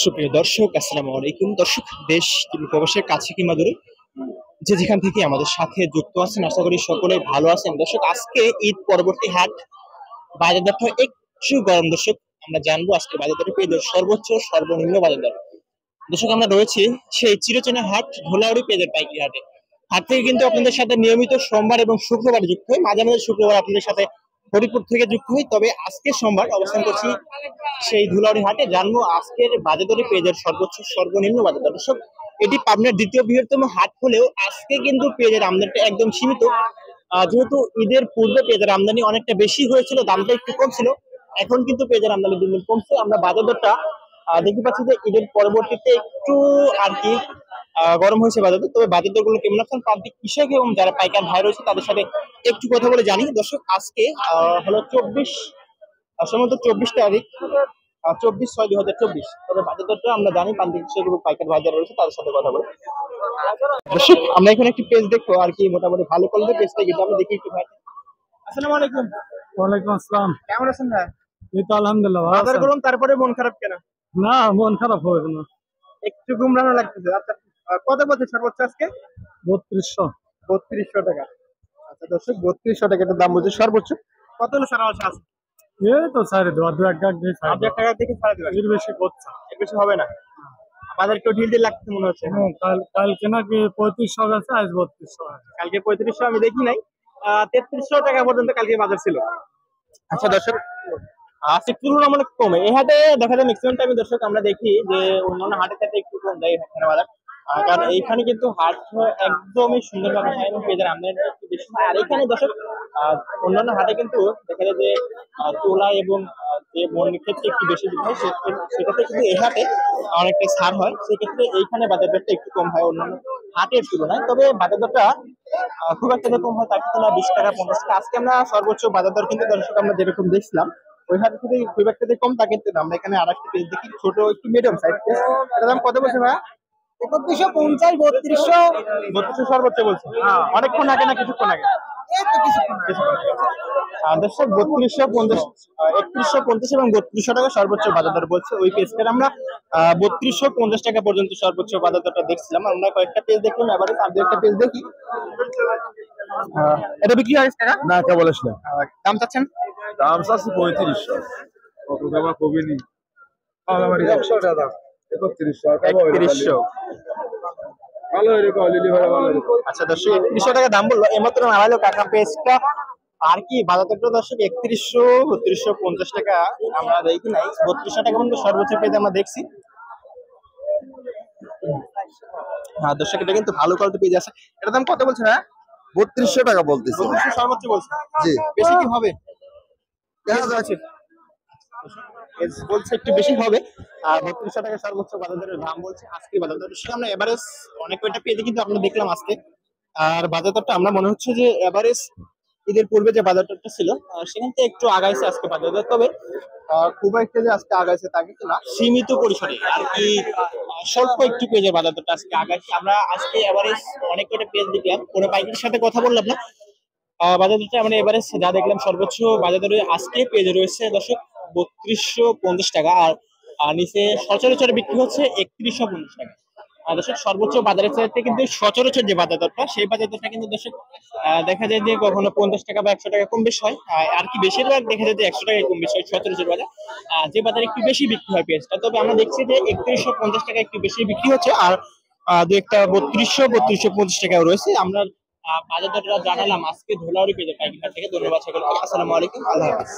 সুপ্রিয় দর্শক, আসসালামু আলাইকুম। দর্শক, দেশ কিংবা প্রবাসের কাছে কিংবা দূরে যে যেখান থেকে আমাদের সাথে যুক্ত আছেন, আশা করি সকলে ভালো আছেন। দর্শক, আজকে ঈদ পরবর্তী হাট, বাজার দর একটু গরম। দর্শক, আমরা জানবো আজকে বাজার দরে পেঁয়াজের সর্বোচ্চ সর্বনিম্ন বাজার দর। দর্শক, আমরা রয়েছি সেই চিরচেনা হাট ধোলাউড়ি পেঁয়াজের পাইকারি হাটে। হাট থেকে কিন্তু আপনাদের সাথে নিয়মিত সোমবার এবং শুক্রবার যুক্ত হই, মাঝে মাঝে শুক্রবার আপনাদের সাথে হরিপুর থেকে যুক্ত হই। তবে আজকে সোমবার অবস্থান করছি সেই ধুলাউড়ি হাটে, জানবো আজকের বাজার দরে পেঁয়াজের সর্বোচ্চ সর্বনিম্ন বাজার দর। দর্শক, এটি পাবনার দ্বিতীয় বৃহত্তম হাট হলেও আজকে কিন্তু পেঁয়াজের আমদানিটা একদম সীমিত। যেহেতু ঈদের পূর্বে পেঁয়াজের আমদানি অনেকটা বেশি হয়েছিল, দামটা একটু কম ছিল। এখন কিন্তু পেঁয়াজের আমদানি দিন দিন কমছে। আমরা বাজার দরটা দেখতে পাচ্ছি যে ঈদের পরবর্তীতে একটু আর কি গরম হয়েছে বাজার দর। তবে বাজার দরগুলো কেমন আছেন প্রান্তিক কৃষক এবং যারা পাইকার ভাই রয়েছে তাদের সাথে একটু কথা বলে জানি। দর্শক, আজকে হলো 24 তারিখ, 24/6/2024। তবে বাজার দরটা আমরা জানি প্রান্তিক কৃষক এবং পাইকার ভাই যারা রয়েছে তাদের সাথে কথা বলে। দর্শক, আমরা এখানে একটি পেজ দেখবো আর কি, মোটামুটি ভালো কোয়ালিটির পেজটা কিন্তু আমরা দেখি একটু ভাই। আসসালামু আলাইকুম। ওয়ালাইকুম আসসালাম। কেমন আছেন ভাই? এই তো আলহামদুলিল্লাহ ভালো বাজার আছেন? করুন, তারপরে মন খারাপ কেন? না, মন খারাপ হবে না। একটু গুমরানো লাগতেছে। আচ্ছা, কত বলছে সর্বোচ্চ আজকে? 3200। 3200 টাকা। আচ্ছা দর্শক, 3200 টাকা দাম বলছে সর্বোচ্চ। কত হলে ছাড়া আছে? এই তো ছাড়ে দেওয়া, দু এক গাছ দিয়ে ছাড়ে 1000 টাকা থেকে ছাড়া দেবেন? এর বেশি করছে। এর বেশি হবে না। বাজার একটু ঢিল ঢিল লাগছে মনে হচ্ছে। কালকে নাকি 3500 গেছে, আজ 3200 আছে। কালকে 3500 আমি দেখি নাই, 3300 টাকা পর্যন্ত কালকে বাজার ছিল। আচ্ছা দর্শক, আজকে তুলনামূলক কমে এই হাটে দেখা যায়। ম্যাক্সিমাম টাইমে দর্শক আমরা দেখি যে অন্যান্য হাটের সাথে একটু কম যায় এখানে বাজার। কারণ এইখানে কিন্তু হাট একদমই সুন্দরভাবে হয় এবং পেঁয়াজের আমদানি একটু বেশি হয়। আর এখানে দর্শক অন্যান্য হাটে কিন্তু দেখা যায় যে তোলা এবং যে বন্যের ক্ষেত্রে একটু বেশি দিতে হয়, সেক্ষেত্রে কিন্তু এই হাটে অনেকটা ছাড় হয়। সেক্ষেত্রে এইখানে বাজার দরটা একটু কম হয় অন্যান্য হাটের তুলনায়। তবে বাজার দরটা খুব একটা যে কম হয় তার কিন্তু না, 20 টাকা 50 টাকা। আজকে আমরা সর্বোচ্চ বাজার দর কিন্তু দর্শক আমরা যেরকম দেখছিলাম ওই হাট থেকে খুব একটা যে কম তা কিন্তু না। আমরা এখানে আরেকটা পেজ দেখি, ছোট একটু মিডিয়াম সাইজ পেজ। এটার দাম কত বলছে ভাই? 3150, 3200। 3200 সর্বোচ্চ বলছে। অনেকক্ষণ আগে না কিছুক্ষণ আগে? দর্শক, 3250, 3150 এবং 3200 টাকা সর্বোচ্চ বাজার দর বলছে ওই পেজটার। আমরা 3250 টাকা পর্যন্ত সর্বোচ্চ বাজার দরটা দেখছিলাম। আমরা কয়েকটা পেজ দেখলাম, এবারে আর একটা পেজ দেখি। এটা বিক্রি হয় টাকা না, কে বলিস না। দাম চাচ্ছেন? দাম চাচ্ছি 3500। কত দাম কবি নি? 100 টাকা। 3100। ভালো এরকম লিলি ভাড়া ভালো। আচ্ছা দর্শক, 3100 টাকা দাম বললো এইমাত্র নামাইলো কাকা পেজটা। আর কি বাজার দরটা দর্শক 3100, 3250 টাকা আমরা দেখি নাই। 3200 টাকা পর্যন্ত সর্বোচ্চ পেজ আমরা দেখছি। হ্যাঁ দর্শক, এটা কিন্তু ভালো কোয়ালিটি পেজ আছে। এটার দাম কত বলছে? হ্যাঁ, 3200 টাকা বলতেছে। 3200 সর্বোচ্চ বলছে। জি, বেশি কি হবে? দেখা যাচ্ছে। বলছে একটু বেশি হবে। আর 3200 টাকা সর্বোচ্চ বাজার দরের দাম বলছে আজকে বাজার দর। আমরা এভারেজ অনেক কয়টা পেজে কিন্তু আমরা দেখলাম আজকে। আর বাজার দরটা আমরা মনে হচ্ছে যে এভারেজ ঈদের পূর্বে যে বাজার দরটা ছিল সেখান থেকে একটু আগাইছে আজকে বাজার দর। তবে খুব একটা যে আজকে আগাইছে তা কিন্তু না, সীমিত পরিসরে আর কি স্বল্প একটু পেজের বাজার দরটা আজকে আগাইছে। আমরা আজকে এভারেজ অনেক কয়টা পেজ দেখলাম, কোনো পাইকারির সাথে কথা বললাম না। বাজার দরটা আমরা এভারেজ যা দেখলাম সর্বোচ্চ বাজার দরে আজকে পেজে রয়েছে দর্শক 3250 টাকা। আর নিচে সচরাচর বিক্রি হচ্ছে 3150 টাকা। আর দর্শক, সর্বোচ্চ বাজারের চাইতে কিন্তু সচরাচর যে বাজার দরটা সেই বাজার দরটা কিন্তু দর্শক দেখা যায় যে কখনো 50 টাকা বা 100 টাকা কম বেশি হয়। আর কি বেশিরভাগ দেখা যায় যে 100 টাকা কম বেশি হয় সচরাচর বাজার। যে বাজারে একটু বেশি বিক্রি হয় পেঁয়াজটা। তবে আমরা দেখছি যে 3150 টাকা একটু বেশি বিক্রি হচ্ছে। আর দু একটা 3250 টাকাও রয়েছে। আমরা বাজার দরটা জানালাম আজকে ধোলাউড়ি পেঁয়াজের পাইকারি হাট থেকে। ধন্যবাদ সকলকে। আসসালামু আলাইকুম, আল্লাহ হাফেজ।